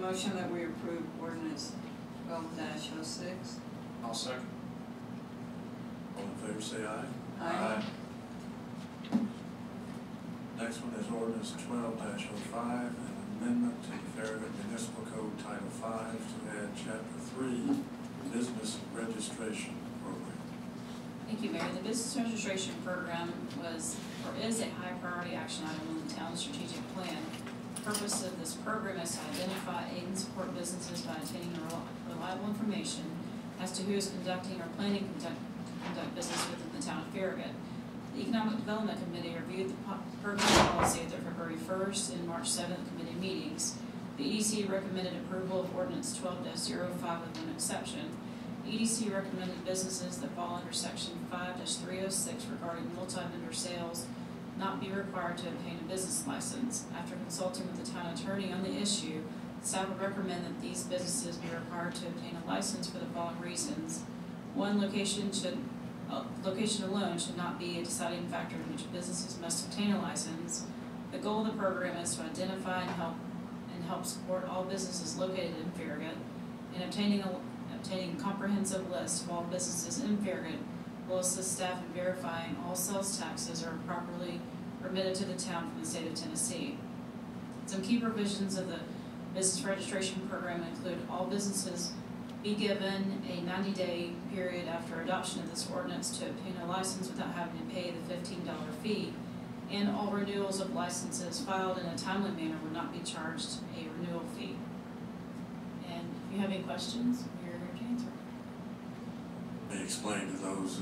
motion that we approve ordinance 12-06. I'll second. All in favor say aye. Aye. Next one is ordinance 12-05, an amendment to the Farragut Municipal Code Title 5 to add Chapter 3, Business Registration Program. Thank you, Mayor. The business registration program was, or is, a high priority action item on the town's strategic plan. The purpose of this program is to identify, aid, and support businesses by obtaining reliable information as to who is conducting or planning to conduct business within the town of Farragut. The Economic Development Committee reviewed the program policy at their February 1st and March 7th committee meetings. The EDC recommended approval of ordinance 12-05 with one exception. The EDC recommended businesses that fall under section 5-306 regarding multi-vendor sales not be required to obtain a business license. After consulting with the town attorney on the issue, staff would recommend that these businesses be required to obtain a license for the following reasons. One, location alone should not be a deciding factor in which businesses must obtain a license. The goal of the program is to identify and help support all businesses located in Farragut. In obtaining a comprehensive list of all businesses in Farragut will assist staff in verifying all sales taxes are properly remitted to the town from the state of Tennessee. Some key provisions of the business registration program include all businesses be given a 90-day period after adoption of this ordinance to obtain a license without having to pay the $15 fee, and all renewals of licenses filed in a timely manner will not be charged a renewal fee. And if you have any questions, you're here to answer. May explain to those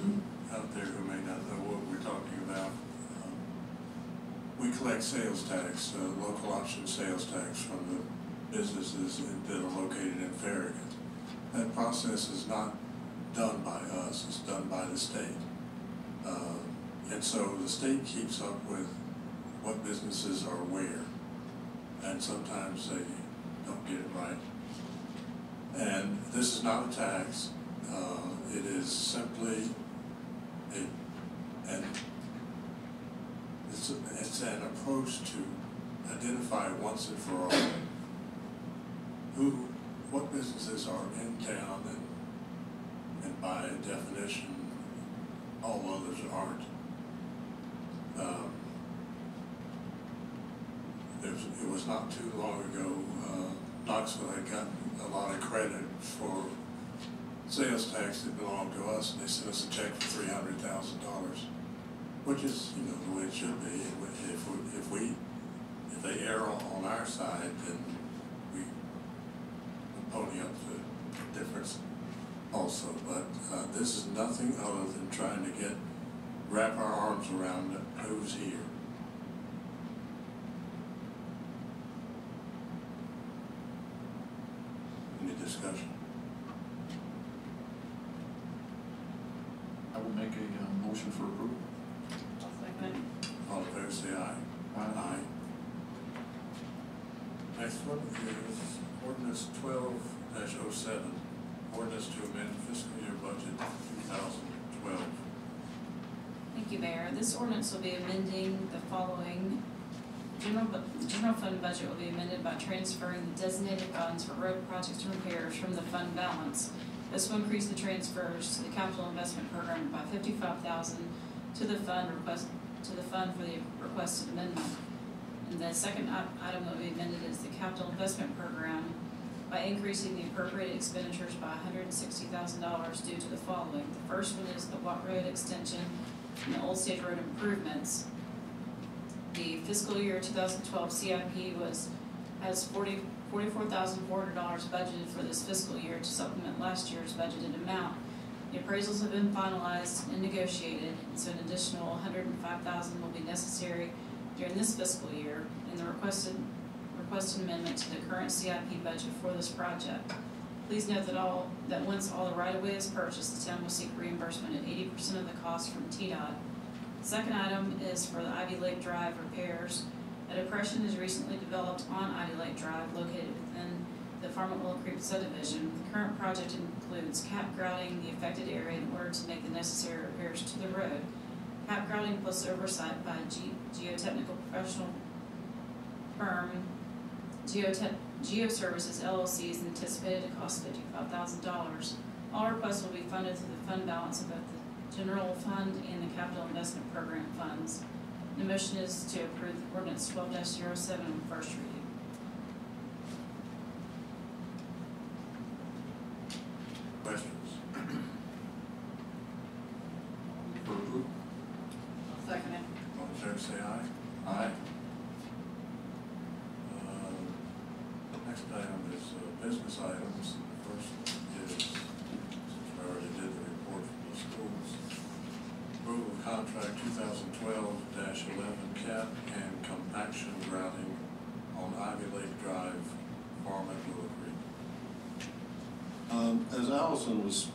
out there who may not know what we're talking about. We collect sales tax, local option sales tax from the businesses that are located in Farragut. That process is not done by us, it's done by the state. And so the state keeps up with what businesses are where, and sometimes they don't get it right. And this is not a tax, it is simply it's an approach to identify once and for all what businesses are in town, and by definition, all others aren't. It was not too long ago, Knoxville had gotten a lot of credit for sales tax that belonged to us, and they sent us a check for $300,000, which is, the way it should be. If they err on our side, then we pony up the difference also. But this is nothing other than trying to wrap our arms around who's here. Any discussion? I will make a motion for approval. I'll second. All in favor say aye. Aye. Next one is ordinance 12-07, ordinance to amend fiscal year budget 2012. Thank you, Mayor. This ordinance will be amending the following. General fund budget will be amended by transferring the designated funds for road projects and repairs from the fund balance. This will increase the transfers to the capital investment program by $55,000 to the fund for the requested amendment. And the second item that will be amended is the capital investment program by increasing the appropriated expenditures by $160,000 due to the following. The first one is the Watt Road extension and the Old State Road improvements. The fiscal year 2012 CIP has $44,400 budgeted for this fiscal year to supplement last year's budgeted amount. The appraisals have been finalized and negotiated, and so an additional $105,000 will be necessary during this fiscal year, and the requested amendment to the current CIP budget for this project. Please note that once all the right-of-way is purchased, the town will seek reimbursement at 80% of the cost from TDOT. The second item is for the Ivy Lake Drive repairs. A depression is recently developed on Ivy Lake Drive, located within the Farm at Willow Creek subdivision. The current project includes cap grouting the affected area in order to make the necessary repairs to the road. Cap grouting plus oversight by a geotechnical professional firm Geoservices LLC is anticipated to cost $55,000. All requests will be funded through the fund balance of both the general fund and the capital investment program funds. The motion is to approve ordinance 12-07 on first reading. Questions? For approval? I'll second it. All in favor, say aye. Aye. Next item is business items. The first is, since we already did the report from the schools, approval of contract 2012-11 cap and compaction grouting on Ivy Lake Drive, Farragut, Willow Creek. As Allison was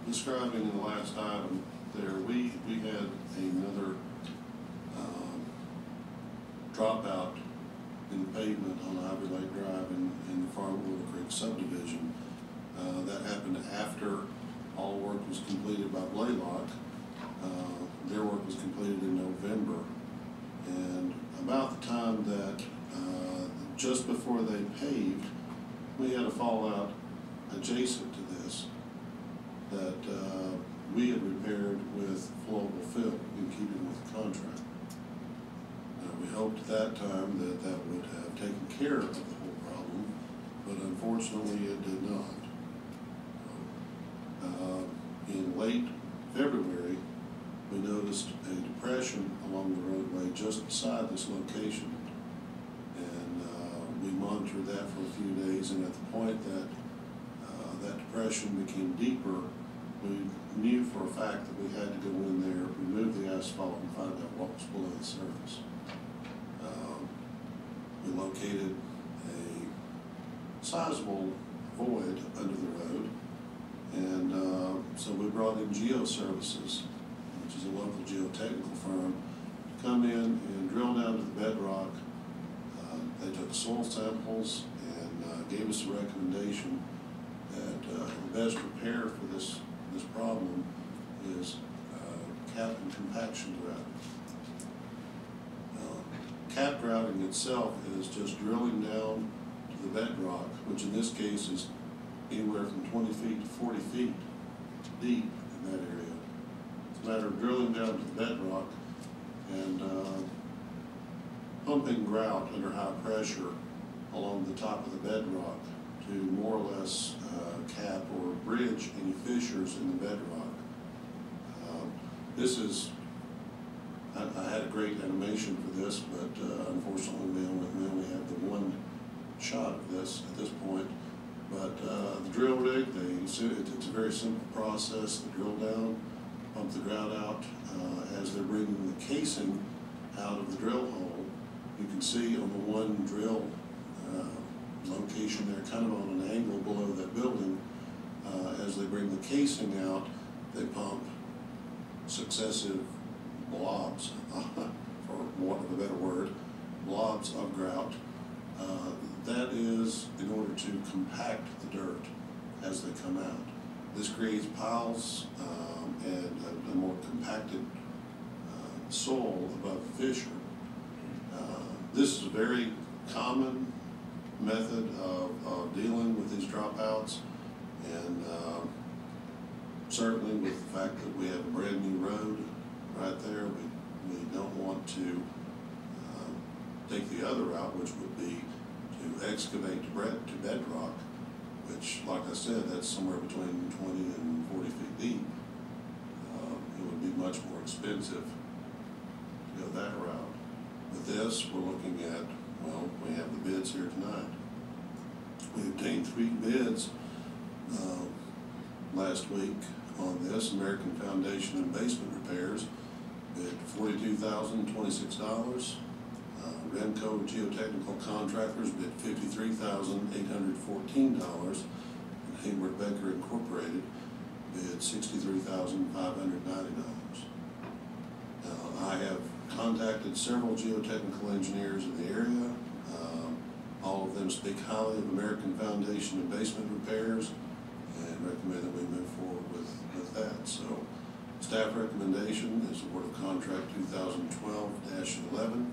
describing in the last item there, we had another dropout in the pavement on Ivy Lake Drive in the Farragut Willow Creek subdivision. That happened after all work was completed by Blaylock. Their work was completed in November, and about the time that just before they paved, we had a fallout adjacent to this that we had repaired with flowable fill in keeping with the contract. We hoped at that time that that would have taken care of the whole problem, but unfortunately it did not. In late February, we noticed a depression along the roadway just beside this location, and we monitored that for a few days, and at the point that that depression became deeper, we knew for a fact that we had to go in there, remove the asphalt, and find out what was below the surface. We located a sizable void under the road, and so we brought in Geoservices, which is a local geotechnical firm, to come in and drill down to the bedrock. They took soil samples and gave us a recommendation that the best repair for this problem is cap and compaction grouting. Cap grouting itself is just drilling down to the bedrock, which in this case is anywhere from 20 feet to 40 feet deep in that area. It's a matter of drilling down to the bedrock and pumping grout under high pressure along the top of the bedrock to more or less cap or bridge any fissures in the bedrock. This is, I had a great animation for this, but unfortunately we only have the one shot of this at this point. But the drill rig, it's a very simple process. They drill down, pump the grout out. As they're bringing the casing out of the drill hole, you can see on the one drill location there, kind of on an angle below that building, as they bring the casing out, they pump successive blobs, for want of a better word, blobs of grout. That is in order to compact the dirt as they come out. This creates piles and a more compacted soil above the fissure. This is a very common method of dealing with these dropouts, and certainly with the fact that we have a brand new road right there, we don't want to take the other route, which would be to excavate to bedrock, which, like I said, that's somewhere between 20 and 40 feet deep. It would be much more expensive to go that route. With this, we're looking at, well, we have the bids here tonight. We obtained 3 bids last week on this. American Foundation and Basement Repairs bid $42,026. Remco Geotechnical Contractors bid $53,814, and Hayward Becker Incorporated bid $63,590. I have contacted several geotechnical engineers in the area. All of them speak highly of American Foundation and Basement Repairs and recommend that we move forward with that. So, staff recommendation is award of contract 2012-11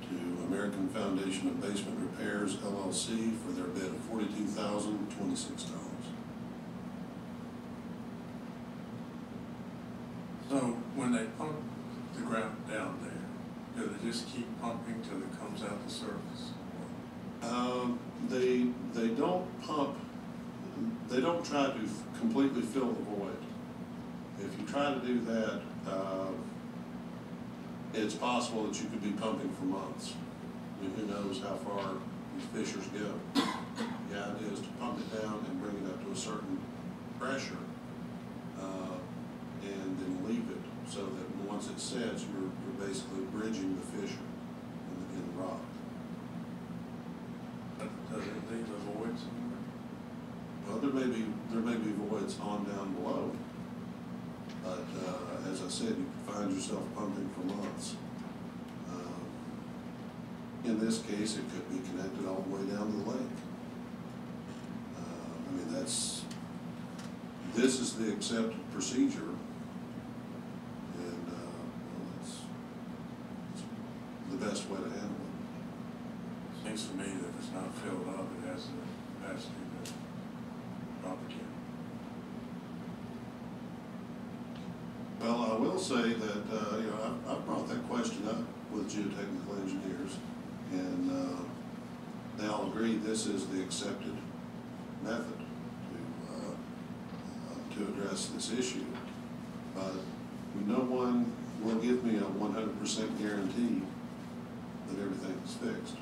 to American Foundation of Basement Repairs LLC for their bid of $42,026. So when they pump the ground down there, do they just keep pumping till it comes out the surface? They don't pump, they don't try to completely fill the void. If you try to do that, it's possible that you could be pumping for months. I mean, who knows how far these fissures go. The idea is to pump it down and bring it up to a certain pressure, and then leave it so that once it sets, you're basically bridging the fissure in the rock. Does it leave a void somewhere? Well, there may be voids on down below, but as I said, you can find yourself pumping for months. In this case, it could be connected all the way down to the lake. I mean, this is the accepted procedure, and well, it's the best way to handle it. Seems to me that if it's not filled up, it has the capacity to drop again. Well, I will say that, I've brought that question up with geotechnical engineers, and they all agree this is the accepted method to address this issue. But no one will give me a 100% guarantee that everything is fixed.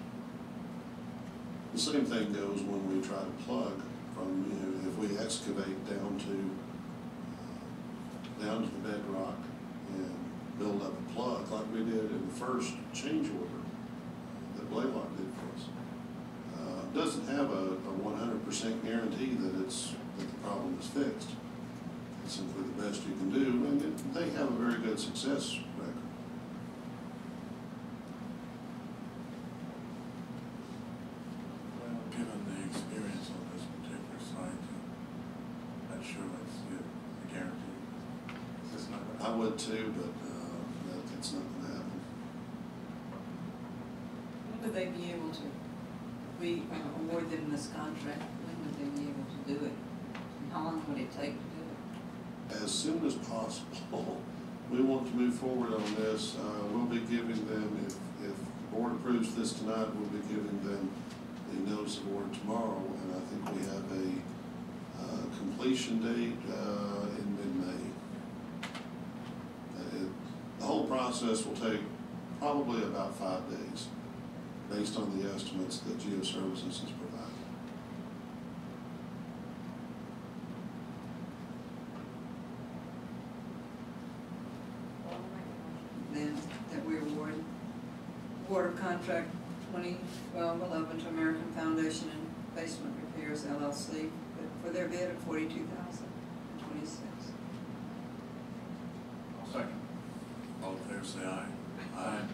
The same thing goes when we try to plug from, if we excavate down to the bedrock and build up a plug like we did in the first change order that Blaylock did for us. Doesn't have a 100% guarantee that the problem is fixed. It's simply the best you can do, and they have a very good success record. Well, given the experience on this particular site, I'm not sure that's the guarantee. Is this not right? I would too, but that's not going to happen. When would they be able to, we award them this contract, when would they be able to do it? And how long would it take to do it? As soon as possible. We want to move forward on this. We'll be giving them, if the board approves this tonight, we'll be giving them the notice of award tomorrow, and I think we have a completion date in mid-May. The whole process will take probably about 5 days, based on the estimates that Geoservices has provided. Then that we award of contract 2012-11 to American Foundation and Basement Repairs LLC for their bid of $42,026. Second. All in favor, say aye. Aye.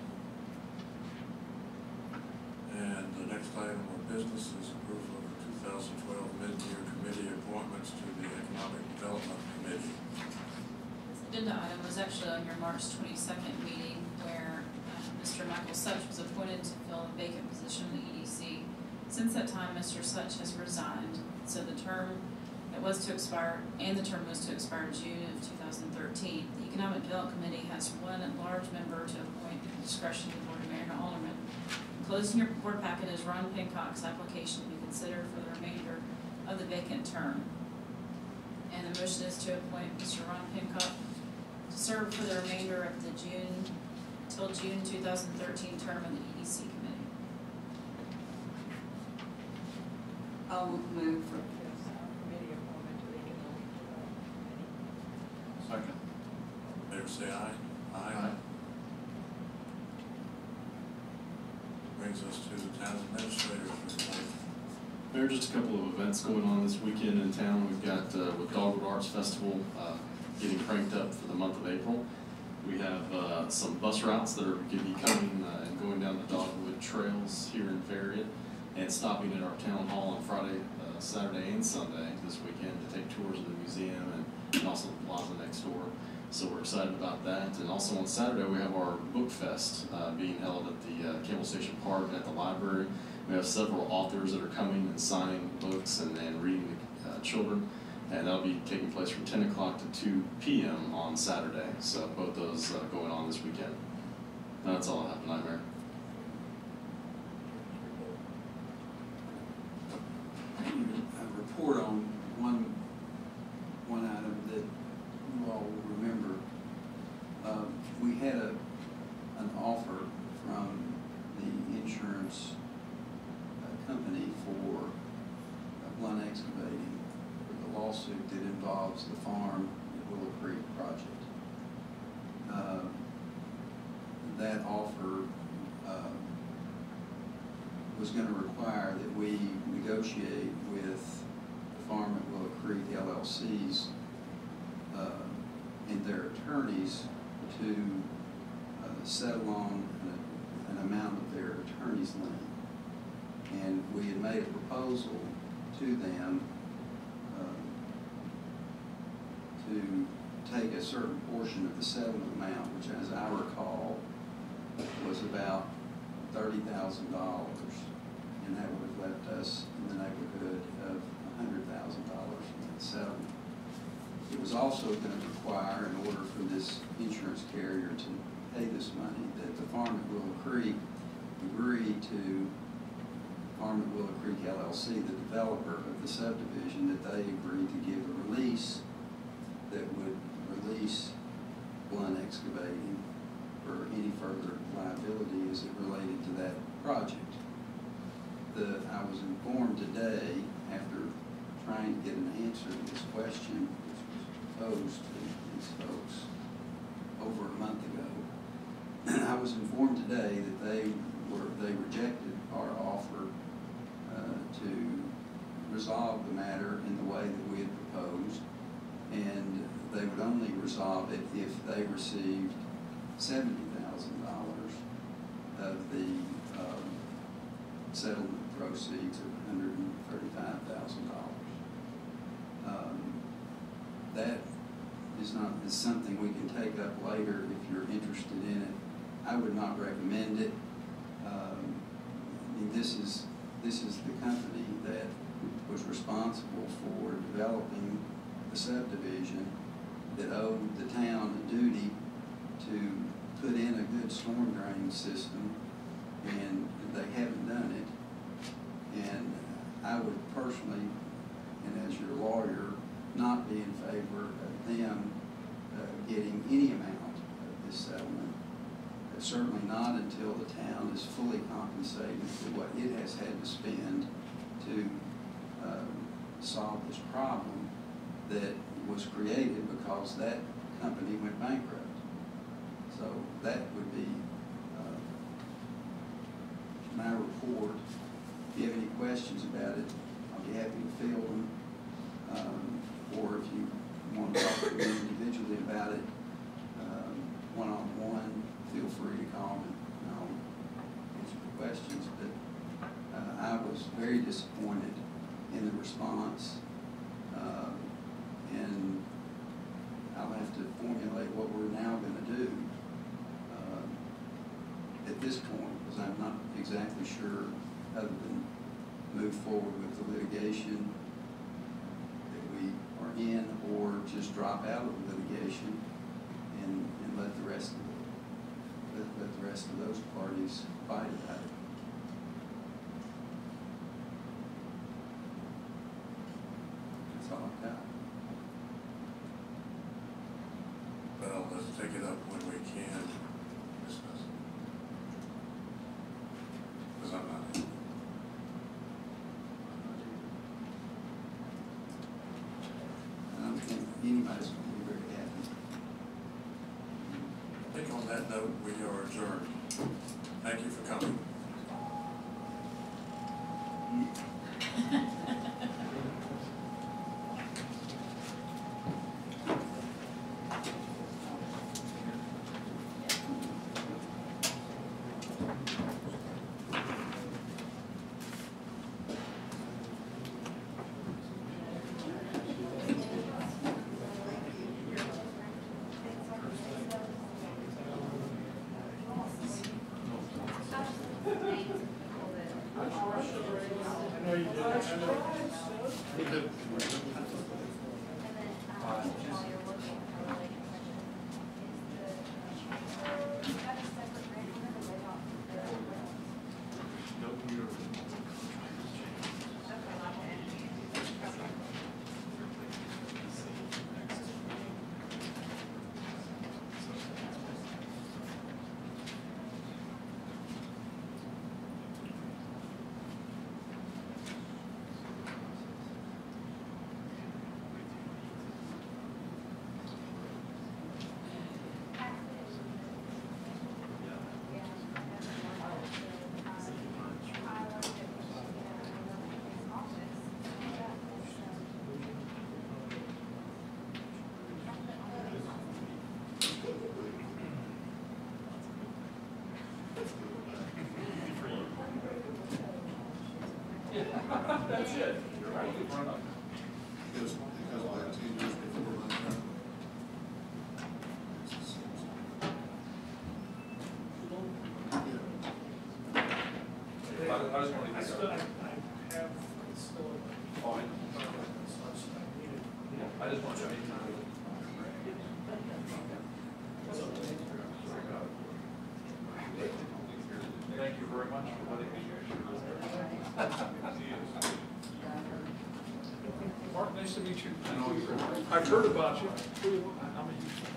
And the next item of business is approval of the 2012 mid-year committee appointments to the Economic Development Committee. This agenda item was actually on your March 22nd meeting where Mr. Michael Such was appointed to fill a vacant position in the EDC. Since that time, Mr. Such has resigned, so the term that was to expire, and the term was to expire June of 2013. The Economic Development Committee has one at-large member to appoint at the discretion of the Board of Mayor and Aldermen. Enclosed in your board packet is Ron Pincock's application to be considered for the remainder of the vacant term. And the motion is to appoint Mr. Ron Pincock to serve for the remainder of the June 2013 term in the EDC committee. I'll move for Committee appointment to the Economic Development Committee. Second. All in favor, say aye. Aye. Brings us to the town administrator's report. There are just a couple of events going on this weekend in town. We've got with Dogwood Arts Festival getting cranked up for the month of April. We have some bus routes that are going to be coming and going down the Dogwood trails here in Farragut and stopping at our town hall on Friday, Saturday, and Sunday this weekend to take tours of the museum and also the plaza next door. So we're excited about that. And also on Saturday, we have our book fest being held at the Campbell Station Park and at the library. We have several authors that are coming and signing books and reading to children. And that'll be taking place from 10 o'clock to 2 p.m. on Saturday. So both those going on this weekend. That's all I have tonight, Mayor. A report on one item that you all will remember. We had an offer from the insurance company for Blunt Excavating for the lawsuit that involves the farm at Willow Creek project. That offer was going to require that we negotiate with the farm at Willow Creek LLCs and their attorneys to settle on an amount of their attorney's lien. And we had made a proposal to them to take a certain portion of the settlement amount, which, as I recall, was about $30,000, and that would have left us in the neighborhood of $100,000 in that settlement. It was also going to require, in order for this insurance carrier to pay this money, that the farm at Willow Creek agree to Farm at Willow Creek LLC, the developer of the subdivision, that they agreed to give a release that would release Blunt Excavating for any further liability as it related to that project. I was informed today, after trying to get an answer to this question, which was posed to these folks over a month ago, I was informed today that they rejected our offer to resolve the matter in the way that we had proposed, and they would only resolve it if they received $70,000 of the settlement proceeds of $135,000. That is something we can take up later if you're interested in it. I would not recommend it. This is the company that was responsible for developing the subdivision that owed the town a duty to put in a good storm drain system, and they haven't done it. And I would personally, and as your lawyer, not be in favor of them getting any amount of this settlement. Certainly not until the town is fully compensated for what it has had to spend to solve this problem that was created because that company went bankrupt. So that would be my report. If you have any questions about it, I'll be happy to field them. Or if you want to talk to me individually about it, one-on-one, feel free to call me and I'll answer the questions. But I was very disappointed in the response, and I'll have to formulate what we're now going to do at this point, because I'm not exactly sure, other than move forward with the litigation that we are in, or just drop out of the litigation and let the rest of those parties fight about it. That's all I've got. Well, let's take it up when we can. Because I'm not. I don't think anybody's going to be very happy. I think on that note, we are adjourned. Thank you for coming. while you're looking for related questions, is the, that a separate grant number, or they don't, they're all That's it. You're right. Because like 10 years before my time. I just wanted to. I have still Fine. I just want to. Thank you very much for letting me Mark, nice to meet you. I've heard about you. I'm a huge fan.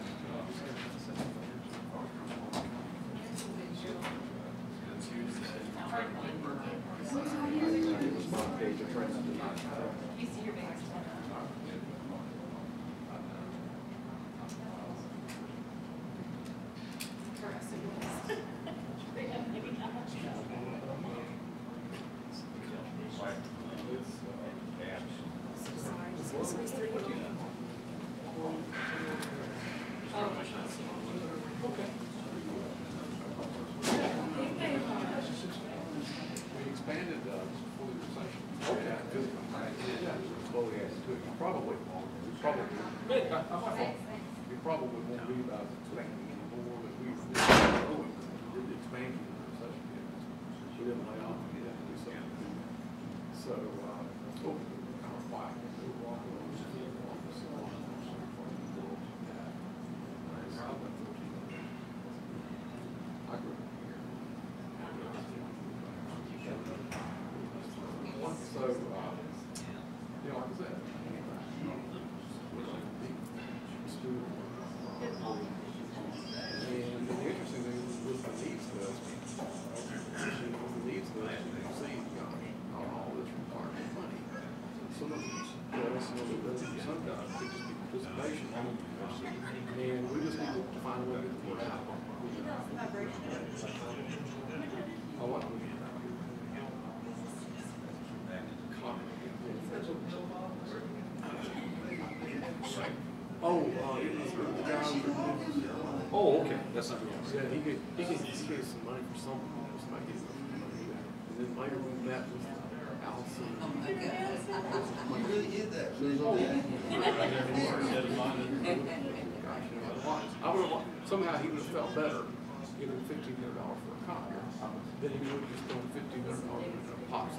We expanded before the recession. Okay. Probably. We probably won't be about expanding anymore, but we did the expansion in the recession. We didn't lay off, we had to do something. So, kind of quiet. I grew up here. So, you know, like I said, and the interesting thing was the needs list. The needs list, you can see, all this requires money. Some of it's, some of it doesn't, some guys, it just be participation. And we just need to find a way to get the word out. I want to. Oh, it was the guy who. Oh, okay, that's not good. Yeah, he gave some money for something, somebody gave some money. And then later we met with Allison. Oh my God. We really did that. I would have, somehow he would have felt better giving $1,500 for a copier than he would have just thrown $1,500 in a pot.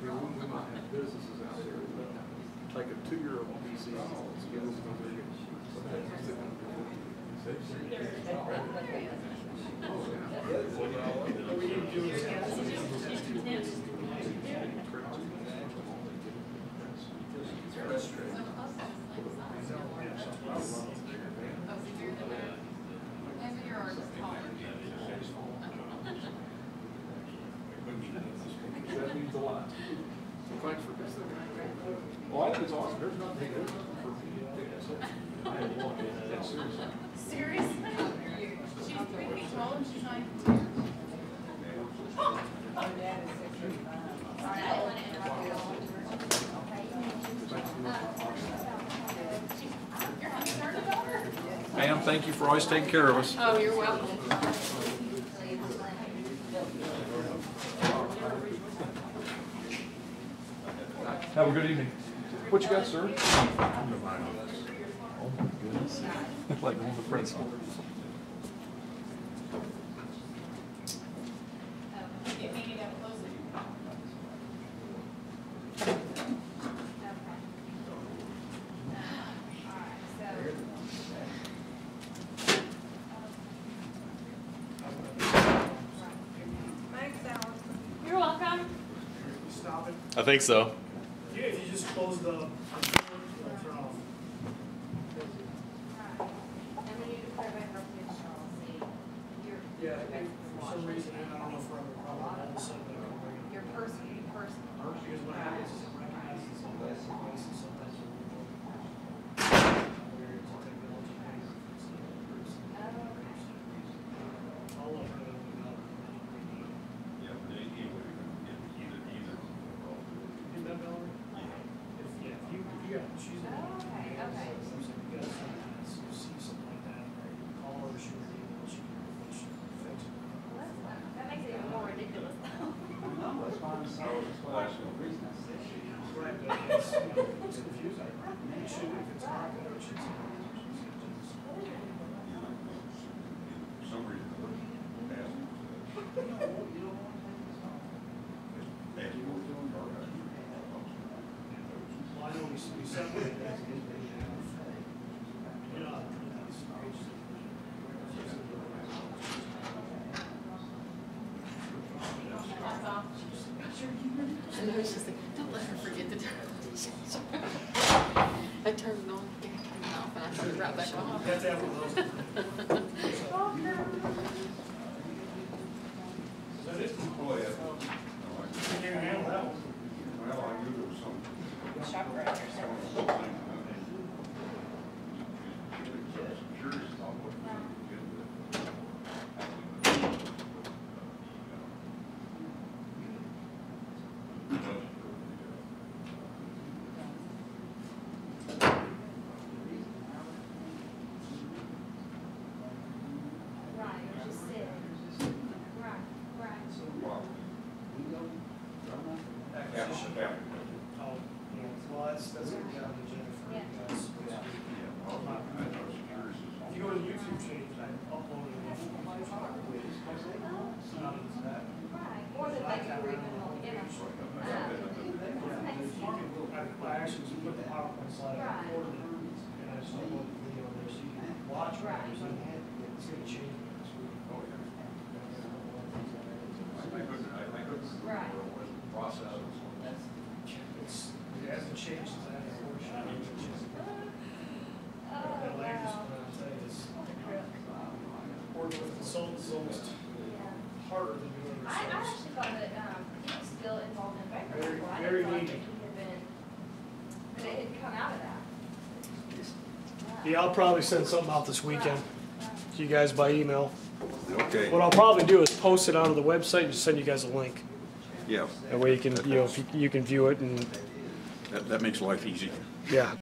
We might have businesses out there that take a 2-year-old PC and get them to their that means a lot. So thanks for considering. Well, I think it's awesome. There's nothing good for me to take this. I had one. That's serious. Serious? She's 3 feet tall and she's not even 2. My dad is 65. Sorry, I Ma'am, thank you for always taking care of us. Oh, you're welcome. Have a good evening. What you got, sir? Oh my goodness. Like one of the principal. You're welcome. Stop it. I think so. Yeah, if you just close the door, it'll turn off. And we need to put it back up to policy. Yeah, and for some reason, I don't know if we're having a problem, all of a sudden, I can bring it. Your person. Because what happens is it recognizes some of this, and sometimes it will. It's technology. I'll let her know. You met Valerie? If you got, she's the one. Okay. So if you got something that's, you see something like that, call her, shoot her an email, she can fix it. That makes it even more ridiculous. No, that's fine, so that's what I should reason I said. Right, but it's, it's confusing. It should, if it's not, it should say. Some reason. Well, I know we separated that. You know, I know, it's just like, don't let her forget to turn it on. I turned it on, turned it off, and I turned it right back on. you have to have one of those. Is that it? Oh, yeah. Can you handle that one? Well, I knew there was some. Shop right here. Right, you just said. Right. Acquisition. Oh, yeah, well, that's gonna be on the agenda for you guys. If you go to the YouTube page, I uploaded it. Right. Or that they can read it all together. I actually just put the PowerPoint slide, I recorded it, and I just uploaded the video there, so you can watch it. It's gonna change next week. Right. It hasn't changed since I had the workshop. That language, what I'm saying is, working with consultants is almost harder than doing it I ourselves. actually thought that, he was still involved in bankruptcy. Very- I very didn't thought needy. that he had been, that it had come out of that. Yeah, I'll probably send something out this weekend to you guys by email. Okay. What I'll probably do is post it onto the website and just send you guys a link. Yeah, That way you can, if you can view it and, that makes life easy. yeah.